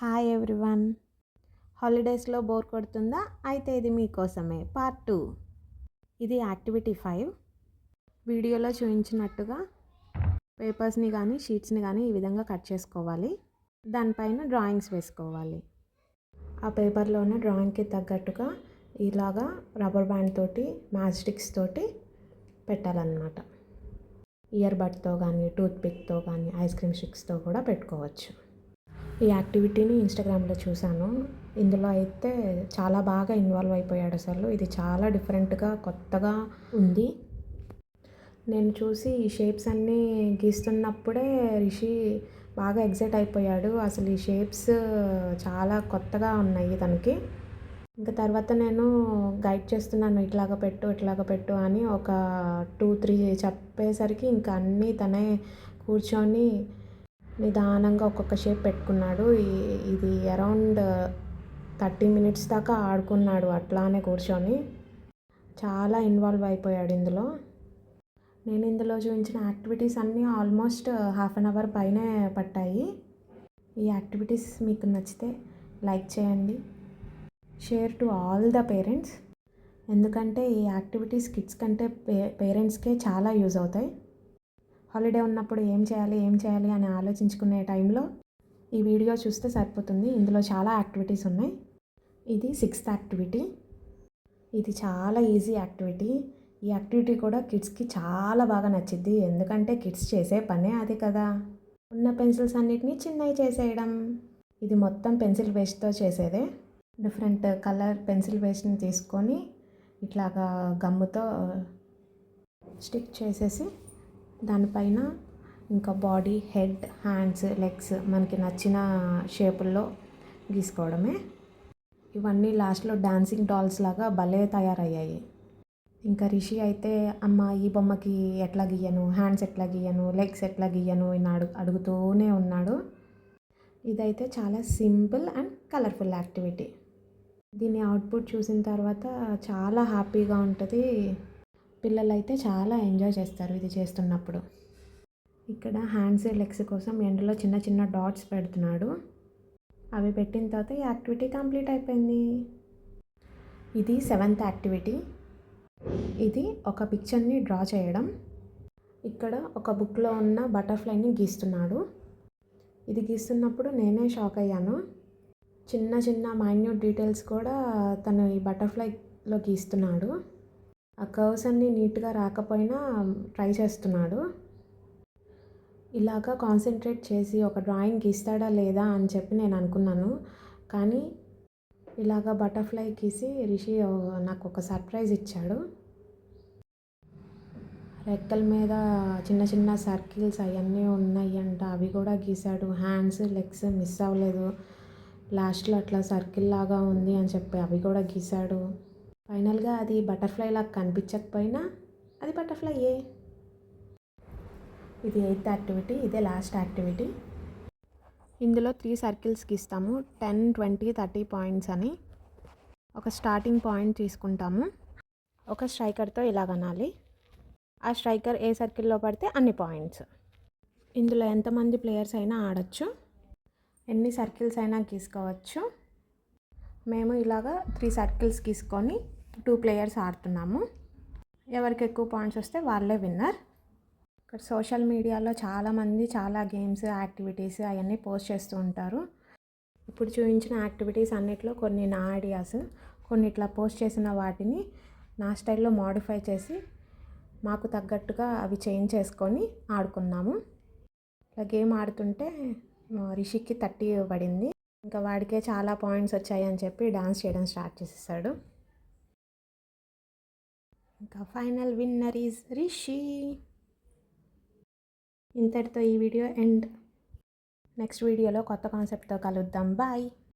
Hi everyone. హాలిడేస్లో bore కొడుతుందా? అయితే ఇది మీకోసమే పార్ట్ 2. ఇది యాక్టివిటీ 5. వీడియోలో చూపించినట్టుగా పేపర్స్ని కానీ షీట్స్ని కానీ ఈ విధంగా కట్ చేసుకోవాలి. దానిపైన డ్రాయింగ్స్ వేసుకోవాలి. ఆ పేపర్లోనే డ్రాయింగ్కి తగ్గట్టుగా ఇలాగా రబ్బర్ బ్యాండ్ తోటి మ్యాచ్ స్టిక్స్ తోటి పెట్టాలన్నమాట. ఇయర్ బడ్తో కానీ టూత్ పిక్తో కానీ ఐస్ క్రీమ్ స్టిక్స్తో కూడా పెట్టుకోవచ్చు. ఈ యాక్టివిటీని ఇన్స్టాగ్రామ్లో చూశాను. ఇందులో అయితే చాలా బాగా ఇన్వాల్వ్ అయిపోయాడు. అసలు ఇది చాలా డిఫరెంట్గా కొత్తగా ఉంది. నేను చూసి ఈ షేప్స్ అన్నీ గీస్తున్నప్పుడే రిషి బాగా ఎగ్జైట్ అయిపోయాడు. అసలు ఈ షేప్స్ చాలా కొత్తగా ఉన్నాయి తనకి. ఇంకా తర్వాత నేను గైడ్ చేస్తున్నాను, ఇట్లాగ పెట్టు అని ఒక 2-3 చెప్పేసరికి ఇంకా అన్నీ తనే కూర్చొని నిదానంగా ఒక్కొక్క షేప్ పెట్టుకున్నాడు. ఇది అరౌండ్ 30 minutes దాకా ఆడుకున్నాడు అట్లానే కూర్చొని. చాలా ఇన్వాల్వ్ అయిపోయాడు ఇందులో. నేను ఇందులో చూపించిన యాక్టివిటీస్ అన్నీ ఆల్మోస్ట్ 1/2 hour పైనే పట్టాయి. ఈ యాక్టివిటీస్ మీకు నచ్చితే లైక్ చేయండి, share to all the parents. ఎందుకంటే ఈ యాక్టివిటీస్ కిడ్స్ కంటే పేరెంట్స్కే చాలా యూజ్ అవుతాయి. హాలిడే ఉన్నప్పుడు ఏం చేయాలి అని ఆలోచించుకునే టైంలో ఈ వీడియో చూస్తే సరిపోతుంది. ఇందులో చాలా యాక్టివిటీస్ ఉన్నాయి. ఇది 6th యాక్టివిటీ. ఇది చాలా ఈజీ యాక్టివిటీ. ఈ యాక్టివిటీ కూడా కిడ్స్కి చాలా బాగా నచ్చిద్ది. ఎందుకంటే కిడ్స్ చేసే పనే అది కదా, ఉన్న పెన్సిల్స్ అన్నిటినీ చిన్నవి చేసేయడం. ఇది మొత్తం పెన్సిల్ వేస్ట్తో చేసేదే. డిఫరెంట్ కలర్ పెన్సిల్ వేస్ట్ని తీసుకొని ఇట్లాగా గమ్ముతో స్టిక్ చేసేసి దానిపైన ఇంకా బాడీ, హెడ్, హ్యాండ్స్, లెగ్స్ మనకి నచ్చిన షేపుల్లో గీసుకోవడమే. ఇవన్నీ లాస్ట్లో డాన్సింగ్ డాల్స్ లాగా భలే తయారయ్యాయి. ఇంకా రిషి అయితే అమ్మ ఈ బొమ్మకి ఎట్లా గీయను, హ్యాండ్స్ ఎట్లా గీయను, లెగ్స్ ఎట్లా గీయను అని అడుగుతూనే ఉన్నాడు. ఇదైతే చాలా సింపుల్ అండ్ కలర్ఫుల్ యాక్టివిటీ. దీని అవుట్పుట్ చూసిన తర్వాత చాలా హ్యాపీగా ఉంటుంది. పిల్లలైతే చాలా ఎంజాయ్ చేస్తారు ఇది చేస్తున్నప్పుడు. ఇక్కడ హ్యాండ్స్, లెగ్స్ కోసం ఎండలో చిన్న చిన్న డాట్స్ పెడుతున్నాడు. అవి పెట్టిన తర్వాత ఈ యాక్టివిటీ కంప్లీట్ అయిపోయింది. ఇది 7th యాక్టివిటీ. ఇది ఒక పిక్చర్ని డ్రా చేయడం. ఇక్కడ ఒక బుక్లో ఉన్న బటర్ఫ్లైని గీస్తున్నాడు. ఇది గీస్తున్నప్పుడు నేనే షాక్ అయ్యాను. చిన్న చిన్న మైన్యూట్ డీటెయిల్స్ కూడా తను ఈ బటర్ఫ్లైలో గీస్తున్నాడు. ఆ కర్వ్స్ అన్నీ నీట్గా రాకపోయినా ట్రై చేస్తున్నాడు. ఇలాగా కాన్సన్ట్రేట్ చేసి ఒక డ్రాయింగ్ గీస్తాడా లేదా అని చెప్పి నేను అనుకున్నాను. కానీ ఇలాగా బటర్ఫ్లై గీసి రిషి నాకు ఒక సర్ప్రైజ్ ఇచ్చాడు. రెక్కల మీద చిన్న చిన్న సర్కిల్స్ అవన్నీ ఉన్నాయంట, అవి కూడా గీశాడు. హ్యాండ్స్, లెగ్స్ మిస్ అవ్వలేదు. లాస్ట్లో అట్లా సర్కిల్ లాగా ఉంది అని చెప్పి అవి కూడా గీశాడు. ఫైనల్గా అది బటర్ఫ్లై లాగా కనిపించకపోయినా అది బటర్ఫ్లైయే. ఇది 8th యాక్టివిటీ. ఇదే లాస్ట్ యాక్టివిటీ. ఇందులో 3 సర్కిల్స్ గీస్తాము. 10, 20, 30 పాయింట్స్ అని. ఒక స్టార్టింగ్ పాయింట్ తీసుకుంటాము. ఒక స్ట్రైకర్తో ఇలాగనాలి. ఆ స్ట్రైకర్ ఏ సర్కిల్లో పడితే అన్ని పాయింట్స్. ఇందులో ఎంతమంది ప్లేయర్స్ అయినా ఆడచ్చు, ఎన్ని సర్కిల్స్ అయినా గీసుకోవచ్చు. మేము ఇలాగా 3 సర్కిల్స్ గీసుకొని 2 players ఆడుతున్నాము. ఎవరికి ఎక్కువ పాయింట్స్ వస్తే వాళ్ళే విన్నర్. ఇక్కడ సోషల్ మీడియాలో చాలామంది చాలా గేమ్స్, యాక్టివిటీస్ అవన్నీ పోస్ట్ చేస్తూ ఉంటారు. ఇప్పుడు చూపించిన యాక్టివిటీస్ అన్నిట్లో కొన్ని నా ఐడియాస్, కొన్ని ఇట్లా పోస్ట్ చేసిన వాటిని నా స్టైల్లో మోడిఫై చేసి మాకు తగ్గట్టుగా అవి చేంజ్ చేసుకొని ఆడుకున్నాము. ఇట్లా గేమ్ ఆడుతుంటే రిషికి 30 పడింది. ఇంకా వాడికే చాలా పాయింట్స్ వచ్చాయి అని చెప్పి డాన్స్ చేయడం స్టార్ట్ చేసేసాడు. ఇంకా ఫైనల్ విన్నర్ ఈజ్ రిషి. ఇంతటితో ఈ వీడియో ఎండ్. నెక్స్ట్ వీడియోలో కొత్త కాన్సెప్ట్తో కలుద్దాం. బాయ్.